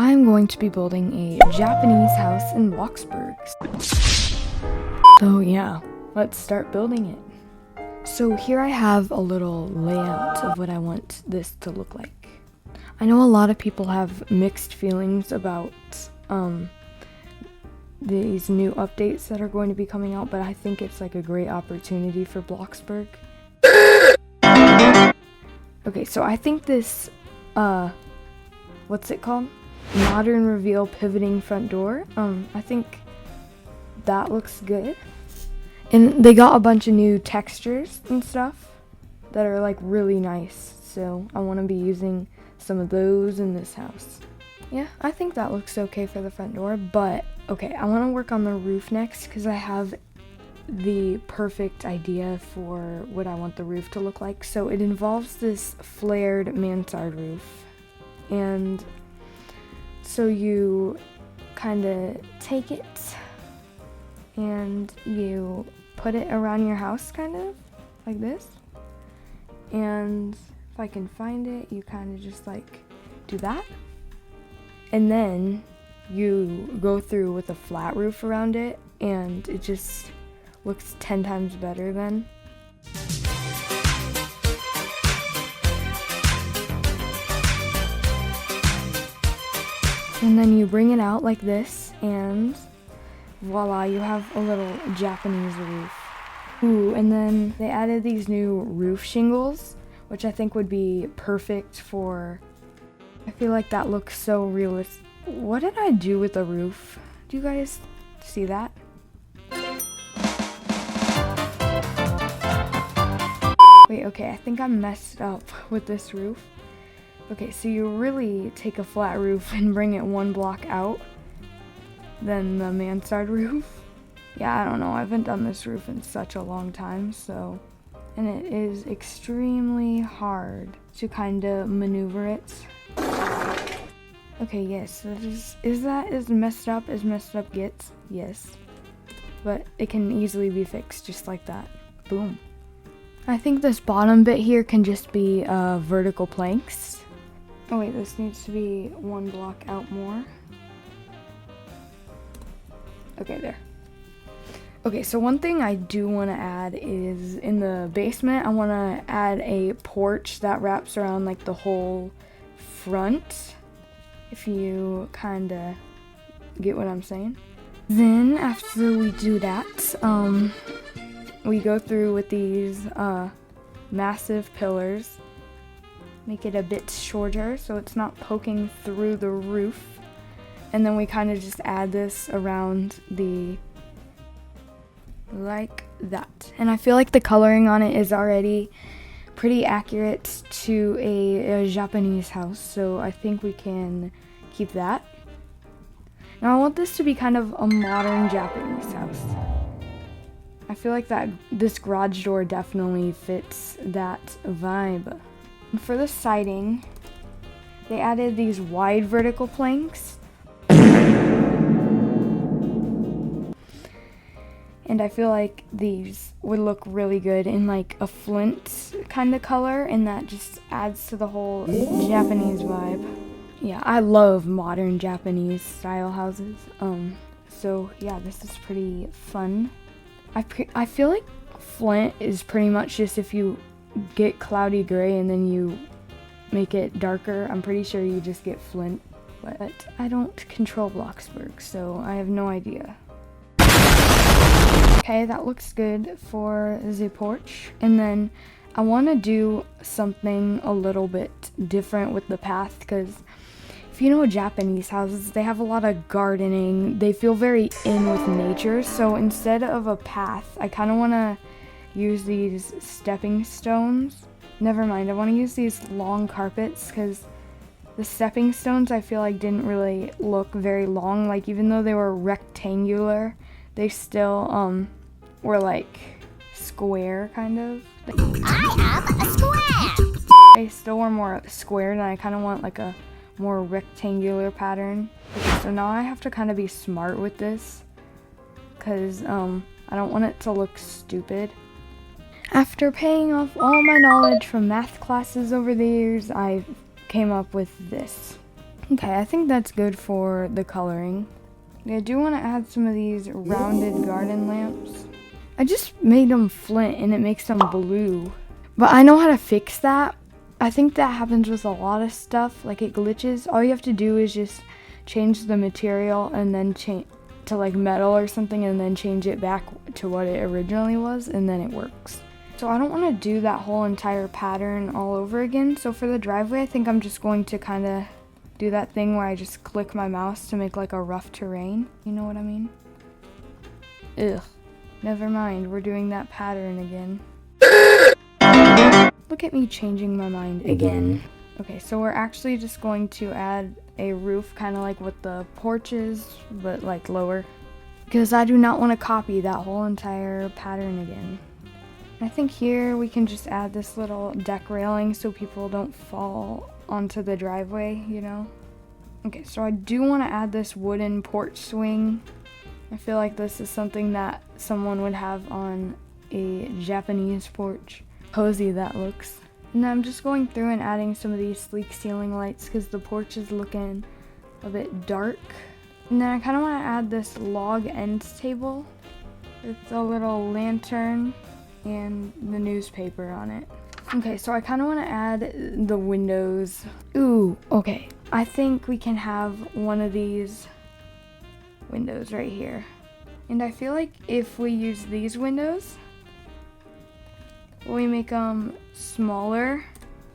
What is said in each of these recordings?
I'm going to be building a Japanese house in Bloxburg. So yeah, let's start building it. So here I have a little layout of what I want this to look like. I know a lot of people have mixed feelings about these new updates that are going to be coming out, but I think it's like a great opportunity for Bloxburg. Okay, so I think this, what's it called? Modern reveal pivoting front door. I think that looks good. And they got a bunch of new textures and stuff that are like really nice. So I want to be using some of those in this house. Yeah, I think that looks okay for the front door, but okay, I want to work on the roof next because I have the perfect idea for what I want the roof to look like. So it involves this flared mansard roof, and so you kind of take it and you put it around your house kind of like this, and if I can find it, you kind of just like do that, and then you go through with a flat roof around it, and it just looks 10 times better then. And then you bring it out like this, and voila, you have a little Japanese roof. Ooh, and then they added these new roof shingles, which I think would be perfect for, I feel like that looks so realistic. What did I do with the roof? Do you guys see that? Wait, okay, I think I messed up with this roof. Okay, so you really take a flat roof and bring it one block out, then the mansard roof. Yeah, I don't know, I haven't done this roof in such a long time, so, and it is extremely hard to kind of maneuver it. Okay, yes, is that as messed up as messed up gets? Yes, but it can easily be fixed just like that. Boom. I think this bottom bit here can just be vertical planks. Oh wait, this needs to be one block out more. Okay, there. Okay, so one thing I do want to add is in the basement, I want to add a porch that wraps around like the whole front, if you kind of get what I'm saying. Then after we do that, we go through with these massive pillars, make it a bit shorter so it's not poking through the roof, and then we kind of just add this around the, like that. And I feel like the coloring on it is already pretty accurate to a Japanese house, so I think we can keep that. Now I want this to be kind of a modern Japanese house. I feel like that this garage door definitely fits that vibe. And for the siding, they added these wide vertical planks. And I feel like these would look really good in like a flint kind of color, and that just adds to the whole Japanese vibe. Yeah, I love modern Japanese style houses. So yeah, this is pretty fun. I feel like flint is pretty much just if you get cloudy gray and then you make it darker. I'm pretty sure you just get flint, but I don't control Bloxburg, so I have no idea. Okay, that looks good for the porch. And then I want to do something a little bit different with the path, because if you know Japanese houses, they have a lot of gardening. They feel very in with nature. So instead of a path, I kind of want to use these stepping stones. Never mind, I want to use these long carpets, because the stepping stones I feel like didn't really look very long. Like even though they were rectangular, they still were like square kind of. I am a square! They still were more squared, and I kind of want like a more rectangular pattern. Okay, so now I have to kind of be smart with this, because I don't want it to look stupid. After paying off all my knowledge from math classes over the years, I came up with this. Okay, I think that's good for the coloring. I do want to add some of these rounded garden lamps. I just made them flint and it makes them blue. But I know how to fix that. I think that happens with a lot of stuff, like it glitches. All you have to do is just change the material and then change to like metal or something and then change it back to what it originally was and then it works. So I don't want to do that whole entire pattern all over again. So for the driveway, I think I'm just going to kind of do that thing where I just click my mouse to make like a rough terrain. You know what I mean? Ugh. Never mind, we're doing that pattern again. Look at me changing my mind again. Okay, so we're actually just going to add a roof kind of like what the porch is, but like lower. Because I do not want to copy that whole entire pattern again. I think here we can just add this little deck railing so people don't fall onto the driveway, you know? Okay, so I do want to add this wooden porch swing. I feel like this is something that someone would have on a Japanese porch. Cozy that looks. And then I'm just going through and adding some of these sleek ceiling lights because the porch is looking a bit dark. And then I kind of want to add this log end table with a little lantern and the newspaper on it. Okay, so I kind of want to add the windows. Ooh, okay. I think we can have one of these windows right here. And I feel like if we use these windows, we make them smaller,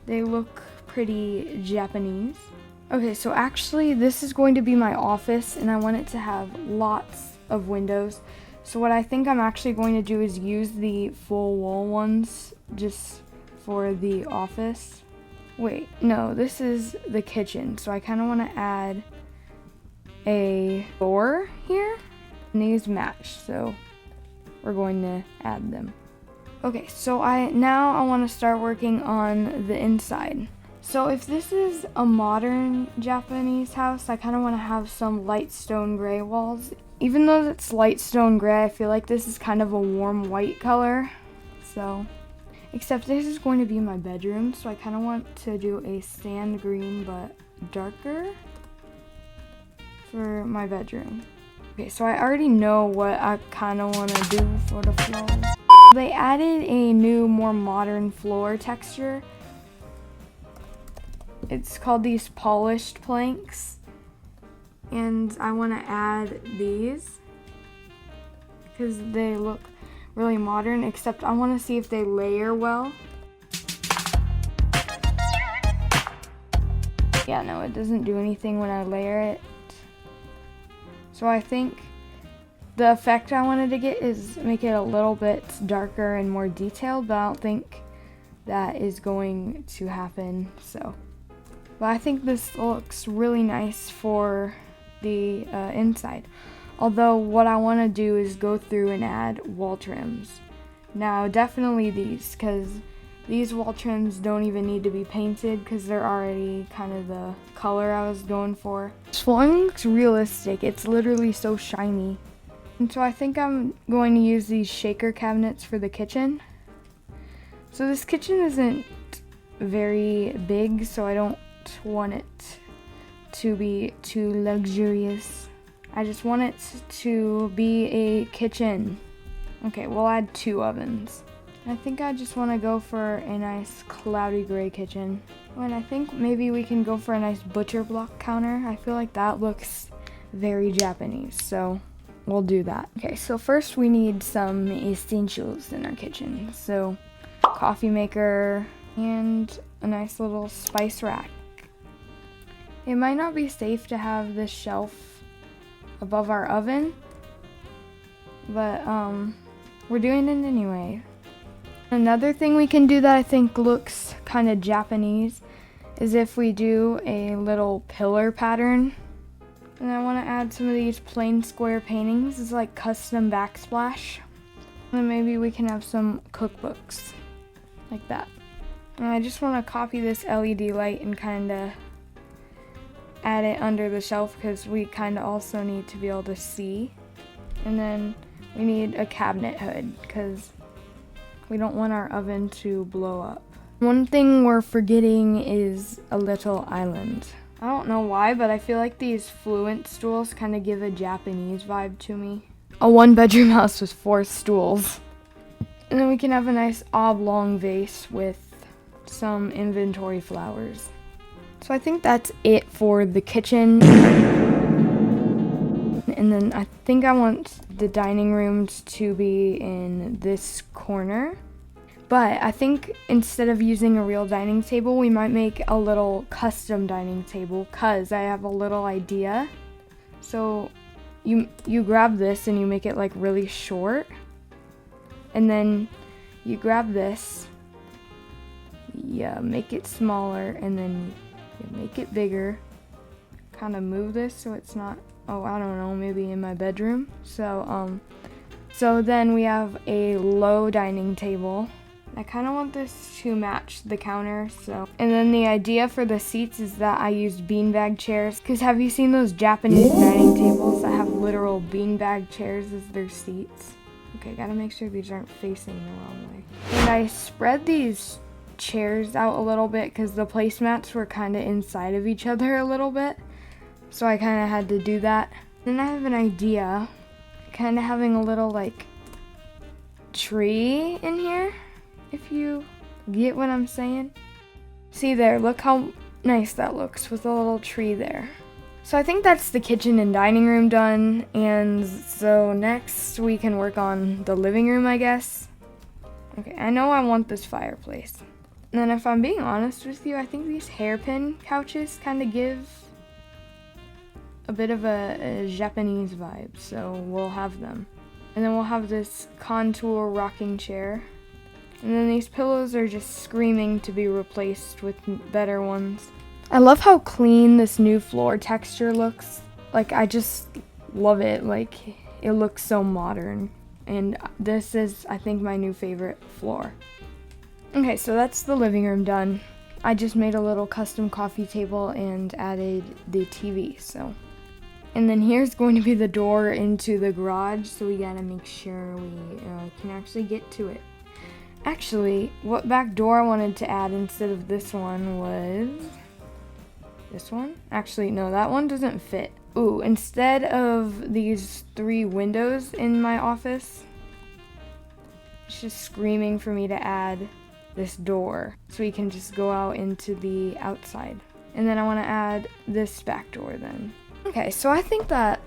they look pretty Japanese. Okay, so actually this is going to be my office and I want it to have lots of windows. So what I think I'm actually going to do is use the full wall ones just for the office. Wait, no, this is the kitchen. So I kind of want to add a door here. And these match, so we're going to add them. Okay, so now I want to start working on the inside. So if this is a modern Japanese house, I kind of want to have some light stone gray walls. Even though it's light stone gray, I feel like this is kind of a warm white color. So, except this is going to be my bedroom, so I kind of want to do a sand green but darker for my bedroom. Okay, so I already know what I kind of want to do for the floor. They added a new, more modern floor texture. It's called these polished planks. And I want to add these because they look really modern, except I want to see if they layer well. Yeah, no, it doesn't do anything when I layer it. So I think the effect I wanted to get is make it a little bit darker and more detailed, but I don't think that is going to happen, so. But I think this looks really nice for the inside. Although what I want to do is go through and add wall trims. Now definitely these, because these wall trims don't even need to be painted because they're already kind of the color I was going for. This flooring looks realistic. It's literally so shiny. And so I think I'm going to use these shaker cabinets for the kitchen. So this kitchen isn't very big, so I don't want it to be too luxurious. I just want it to be a kitchen. Okay, we'll add 2 ovens. I think I just want to go for a nice cloudy gray kitchen. And I think maybe we can go for a nice butcher block counter. I feel like that looks very Japanese, so we'll do that. Okay, so first we need some essentials in our kitchen. So coffee maker and a nice little spice rack. It might not be safe to have this shelf above our oven, but we're doing it anyway. Another thing we can do that I think looks kind of Japanese is if we do a little pillar pattern. And I want to add some of these plain square paintings. It's like custom backsplash. And maybe we can have some cookbooks like that. And I just want to copy this LED light and kind of add it under the shelf because we kind of also need to be able to see. And then we need a cabinet hood because we don't want our oven to blow up. One thing we're forgetting is a little island. I don't know why, but I feel like these Fluent stools kind of give a Japanese vibe to me. A 1-bedroom house with 4 stools. And then we can have a nice oblong vase with some inventory flowers. So I think that's it for the kitchen. And then I think I want the dining rooms to be in this corner. But I think instead of using a real dining table, we might make a little custom dining table, because I have a little idea. So you grab this and you make it like really short. And then you grab this, make it smaller, and then you make it bigger. Kind of move this so it's not, I don't know, maybe in my bedroom. So then we have a low dining table. I kind of want this to match the counter, and then the idea for the seats is that I used beanbag chairs, because have you seen those Japanese dining tables that have literal beanbag chairs as their seats? Okay, gotta make sure these aren't facing the wrong way. And I spread these chairs out a little bit because the placemats were kind of inside of each other a little bit, so I kind of had to do that. Then I have an idea, kind of having a little like tree in here, if you get what I'm saying. See there, look how nice that looks with a little tree there. So I think that's the kitchen and dining room done, and so next we can work on the living room, I guess. Okay, I know I want this fireplace. And then if I'm being honest with you, I think these hairpin couches kind of give a bit of a Japanese vibe, so we'll have them. And then we'll have this contour rocking chair. And then these pillows are just screaming to be replaced with better ones. I love how clean this new floor texture looks. Like, I just love it. Like, it looks so modern. And this is, I think, my new favorite floor. Okay, so that's the living room done. I just made a little custom coffee table and added the TV, so. And then here's going to be the door into the garage, so we gotta make sure we can actually get to it. Actually, what back door I wanted to add instead of this one was this one. Actually, no, that one doesn't fit. Ooh, instead of these 3 windows in my office, it's just screaming for me to add this door so we can just go out into the outside. And then I want to add this back door then. Okay, so I think that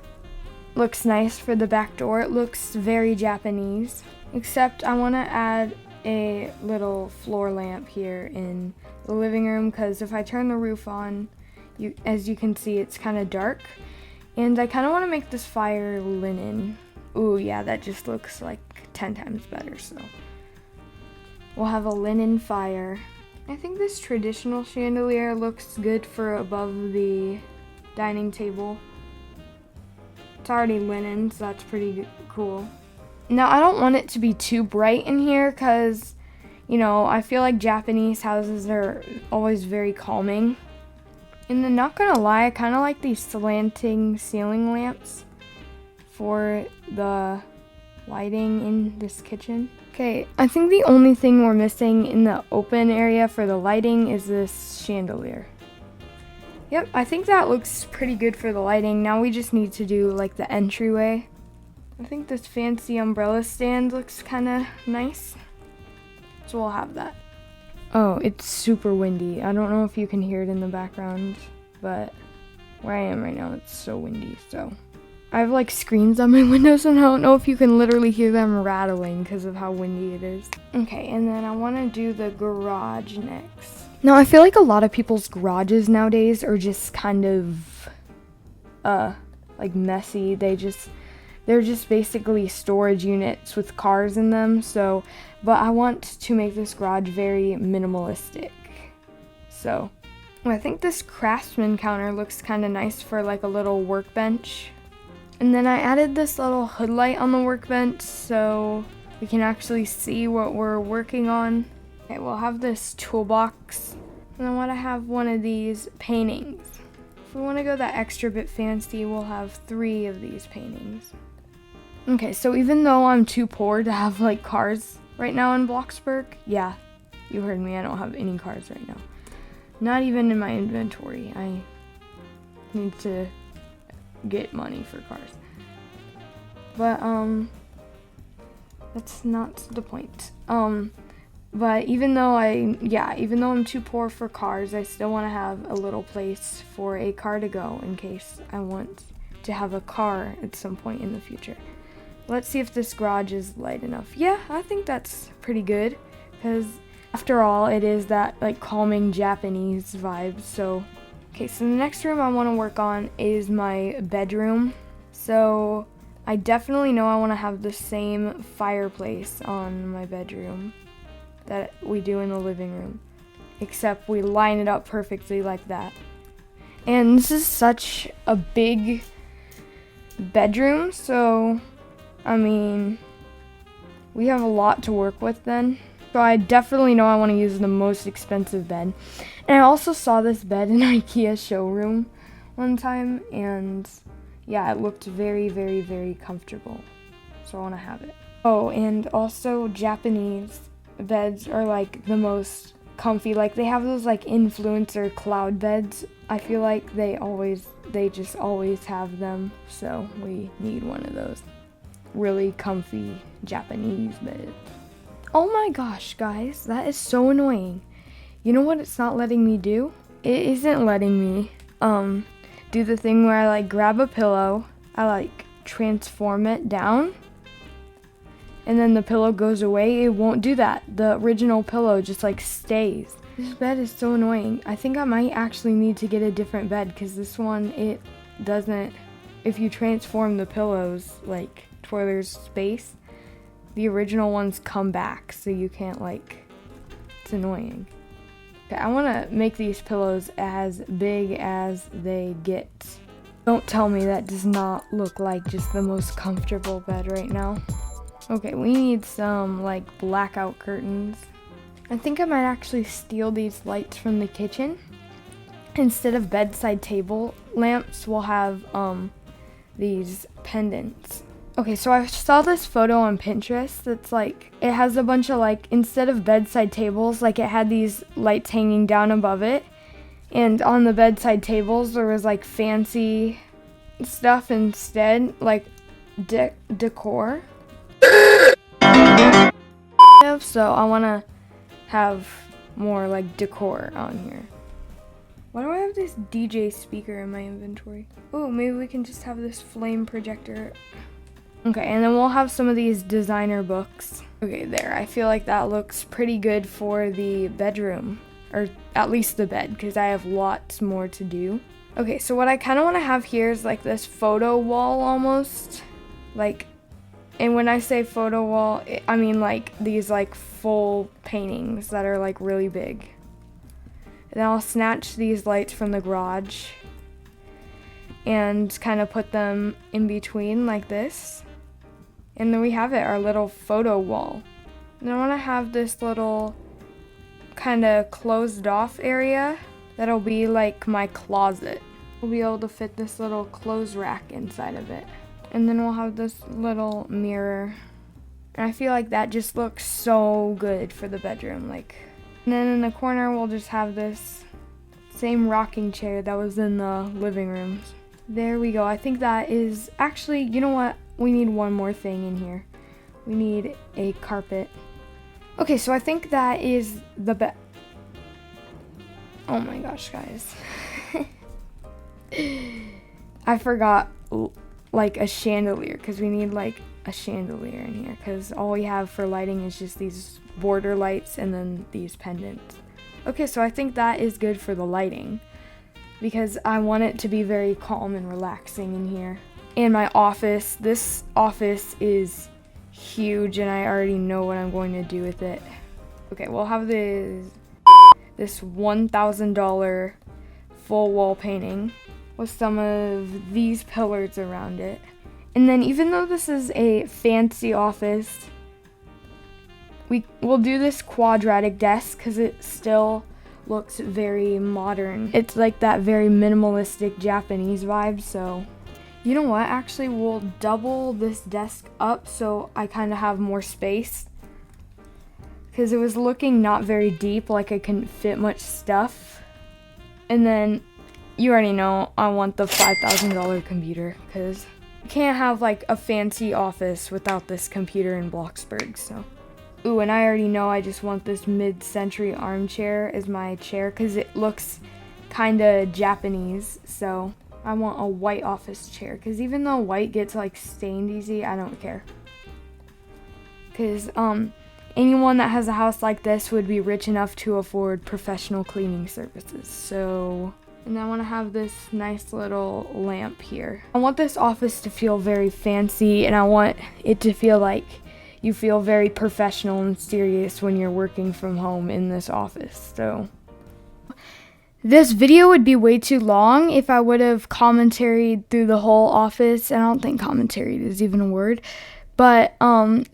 looks nice for the back door. It looks very Japanese, except I want to add a little floor lamp here in the living room, because if I turn the roof on, as you can see, it's kind of dark, and I kind of want to make this fire linen. Ooh, yeah, that just looks like 10 times better, so we'll have a linen fire. I think this traditional chandelier looks good for above the dining table. It's already linen, so that's pretty cool. Now, I don't want it to be too bright in here because, I feel like Japanese houses are always very calming. And then, not gonna lie, I kind of like these slanting ceiling lamps for the lighting in this kitchen. Okay, I think the only thing we're missing in the open area for the lighting is this chandelier. Yep, I think that looks pretty good for the lighting. Now we just need to do like the entryway. I think this fancy umbrella stand looks kind of nice, so we'll have that. Oh, it's super windy. I don't know if you can hear it in the background, but where I am right now, it's so windy, so. I have like screens on my windows, and I don't know if you can literally hear them rattling because of how windy it is. Okay, and then I want to do the garage next. Now, I feel like a lot of people's garages nowadays are just kind of, like messy. They're just basically storage units with cars in them, so, but I want to make this garage very minimalistic. So, I think this Craftsman counter looks kind of nice for like a little workbench. And then I added this little hood light on the workbench so we can actually see what we're working on. Okay, we'll have this toolbox, and I want to have one of these paintings. If we want to go that extra bit fancy, we'll have 3 of these paintings. Okay, so even though I'm too poor to have like cars right now in Bloxburg, yeah, you heard me, I don't have any cars right now. Not even in my inventory. need to get money for cars. But that's not the point. But even though I'm too poor for cars, I still want to have a little place for a car to go in case I want to have a car at some point in the future. Let's see if this garage is light enough. Yeah, I think that's pretty good, because after all, it is that like calming Japanese vibe. So, okay, so the next room I want to work on is my bedroom. So I definitely know I want to have the same fireplace on my bedroom that we do in the living room, except we line it up perfectly like that. And this is such a big bedroom, so I mean, we have a lot to work with then. So I definitely know I want to use the most expensive bed. And I also saw this bed in IKEA showroom one time, and yeah, it looked very, very, very comfortable. So I want to have it. Oh, and also Japanese beds are like the most comfy. Like they have those like influencer cloud beds. I feel like they just always have them. So we need one of those really comfy Japanese beds. Oh my gosh, guys, that is so annoying. You know what it's not letting me do? It isn't letting me do the thing where I like grab a pillow, I like transform it down, and then the pillow goes away. It won't do that. The original pillow just like stays. This bed is so annoying. I think I might actually need to get a different bed, because this one, it doesn't, if you transform the pillows like to where there's space, the original ones come back, so you can't like, it's annoying. Okay, I want to make these pillows as big as they get. Don't tell me that does not look like just the most comfortable bed right now. Okay, we need some like blackout curtains. I think I might actually steal these lights from the kitchen. Instead of bedside table lamps, we'll have these pendants. Okay, so I saw this photo on Pinterest that's like, it has a bunch of like, instead of bedside tables, like it had these lights hanging down above it. And on the bedside tables, there was like fancy stuff instead, like decor. So I want to have more like decor on here. Why do I have this DJ speaker in my inventory? Oh, maybe we can just have this flame projector. Okay, and then we'll have some of these designer books. Okay, there. I feel like that looks pretty good for the bedroom, or at least the bed, because I have lots more to do. Okay, so what I kind of want to have here is like this photo wall almost. Like, and when I say photo wall, I mean like these like full paintings that are like really big. And then I'll snatch these lights from the garage and kind of put them in between like this. And then we have it, our little photo wall. And I want to have this little kind of closed off area that'll be like my closet. We'll be able to fit this little clothes rack inside of it. And then we'll have this little mirror. And I feel like that just looks so good for the bedroom. Like, and then in the corner, we'll just have this same rocking chair that was in the living room. There we go. I think that is actually, you know what? We need one more thing in here. We need a carpet. Okay, so I think that is the bed. Oh my gosh, guys. I forgot like a chandelier, because we need like a chandelier in here, because all we have for lighting is just these border lights and then these pendants. Okay, so I think that is good for the lighting, because I want it to be very calm and relaxing in here. And my office, this office is huge, and I already know what I'm going to do with it. Okay, we'll have this $1,000 full wall painting with some of these pillars around it. And then even though this is a fancy office, we'll do this quadratic desk because it still looks very modern. It's like that very minimalistic Japanese vibe, so you know what? Actually, we'll double this desk up so I kind of have more space, because it was looking not very deep, like I couldn't fit much stuff. And then you already know I want the $5,000 computer, because you can't have like a fancy office without this computer in Bloxburg, so. Ooh, and I already know I just want this mid-century armchair as my chair, because it looks kind of Japanese, so I want a white office chair, because even though white gets like stained easy, I don't care. Because anyone that has a house like this would be rich enough to afford professional cleaning services. So, and I want to have this nice little lamp here. I want this office to feel very fancy, and I want it to feel like you feel very professional and serious when you're working from home in this office. So this video would be way too long if I would have commentaried through the whole office, and I don't think commentaried is even a word. But,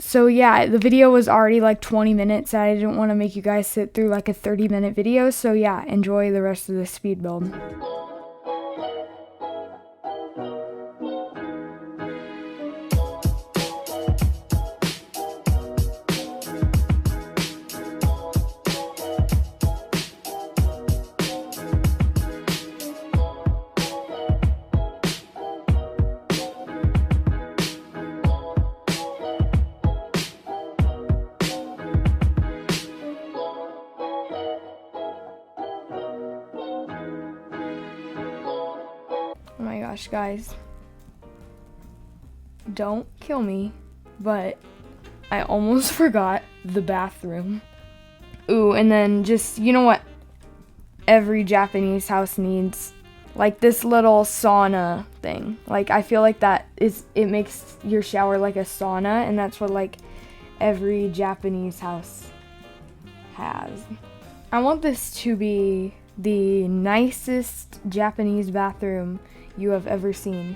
so yeah, the video was already like 20 minutes. I didn't want to make you guys sit through like a 30-minute video. So yeah, enjoy the rest of the speed build. Oh my gosh, guys, don't kill me, but I almost forgot the bathroom. Ooh, and then just, you know what every Japanese house needs? Like this little sauna thing. Like, I feel like it makes your shower like a sauna, and that's what like every Japanese house has. I want this to be the nicest Japanese bathroom you have ever seen.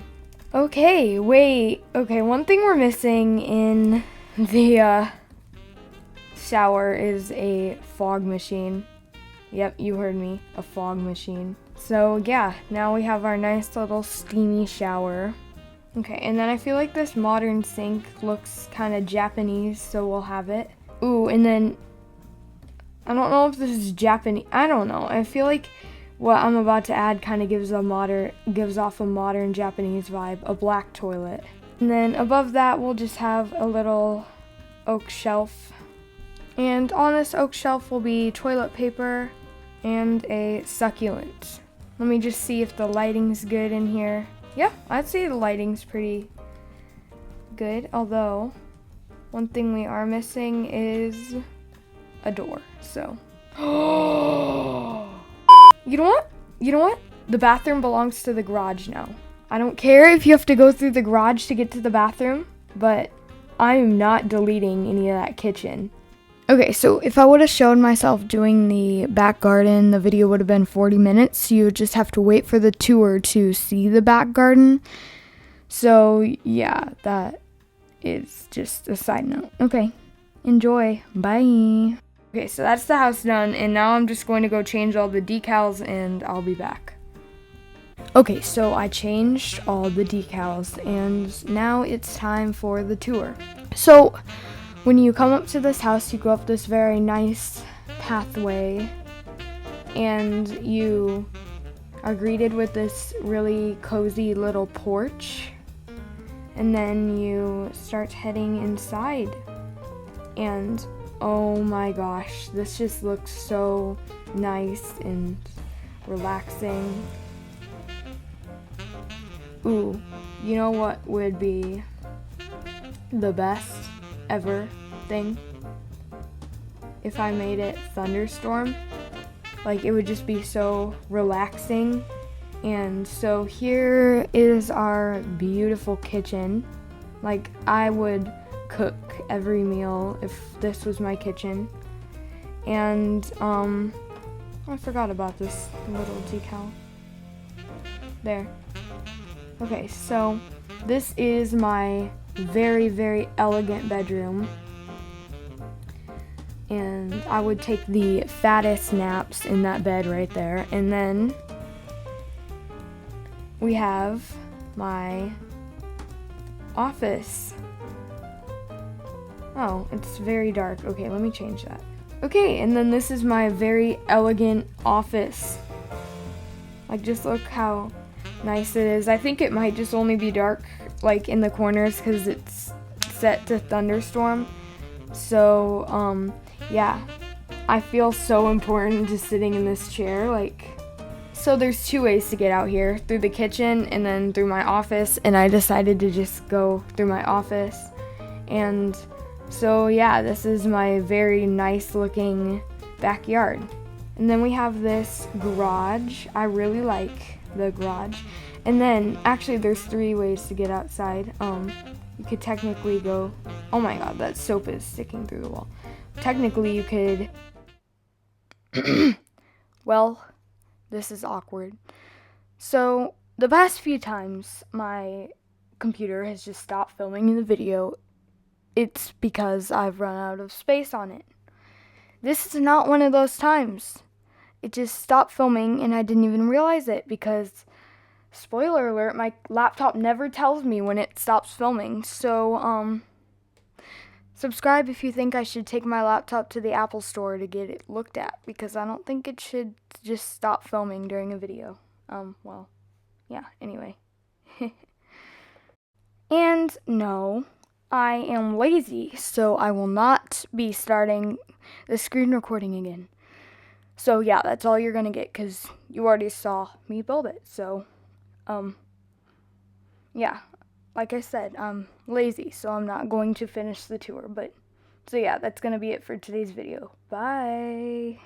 Okay, wait. Okay, one thing we're missing in the shower is a fog machine. Yep, you heard me, a fog machine. So yeah, now we have our nice little steamy shower. Okay, and then I feel like this modern sink looks kind of Japanese, so we'll have it. Ooh, and then I don't know if this is Japanese. I don't know. I feel like what I'm about to add kind of gives off a modern Japanese vibe, a black toilet. And then above that, we'll just have a little oak shelf. And on this oak shelf will be toilet paper and a succulent. Let me just see if the lighting's good in here. Yeah, I'd say the lighting's pretty good, although one thing we are missing is a door, so. You know what? You know what? The bathroom belongs to the garage now. I don't care if you have to go through the garage to get to the bathroom, but I'm not deleting any of that kitchen. Okay, so if I would have shown myself doing the back garden, the video would have been 40 minutes. You would just have to wait for the tour to see the back garden. So yeah, that is just a side note. Okay, enjoy. Bye. Okay, so that's the house done, and now I'm just going to go change all the decals, and I'll be back. Okay, so I changed all the decals, and now it's time for the tour. So, when you come up to this house, you go up this very nice pathway, and you are greeted with this really cozy little porch, and then you start heading inside, and oh my gosh, this just looks so nice and relaxing. Ooh, you know what would be the best ever thing? If I made it thunderstorm. Like, it would just be so relaxing. And so here is our beautiful kitchen. Like, I would cook every meal if this was my kitchen. And I forgot about this little decal there. Okay, so this is my very, very elegant bedroom, and I would take the fattest naps in that bed right there. And then we have my office. Oh, it's very dark. Okay, let me change that. Okay, and then this is my very elegant office. Like, just look how nice it is. I think it might just only be dark, like, in the corners because it's set to thunderstorm. So, yeah. I feel so important just sitting in this chair, like. So there's 2 ways to get out here, through the kitchen and then through my office, and I decided to just go through my office. And so yeah, this is my very nice looking backyard. And then we have this garage. I really like the garage. And then actually there's 3 ways to get outside. You could technically go, oh my god, that soap is sticking through the wall. Technically you could, well, this is awkward. So the past few times my computer has just stopped filming the video, it's because I've run out of space on it. This is not one of those times. It just stopped filming and I didn't even realize it because, spoiler alert, my laptop never tells me when it stops filming. So, subscribe if you think I should take my laptop to the Apple store to get it looked at, because I don't think it should just stop filming during a video. Well, yeah, anyway. And no, I am lazy, so I will not be starting the screen recording again. So yeah, that's all you're gonna get, because you already saw me build it. So, yeah, like I said, I'm lazy, so I'm not going to finish the tour. But, so yeah, that's gonna be it for today's video. Bye!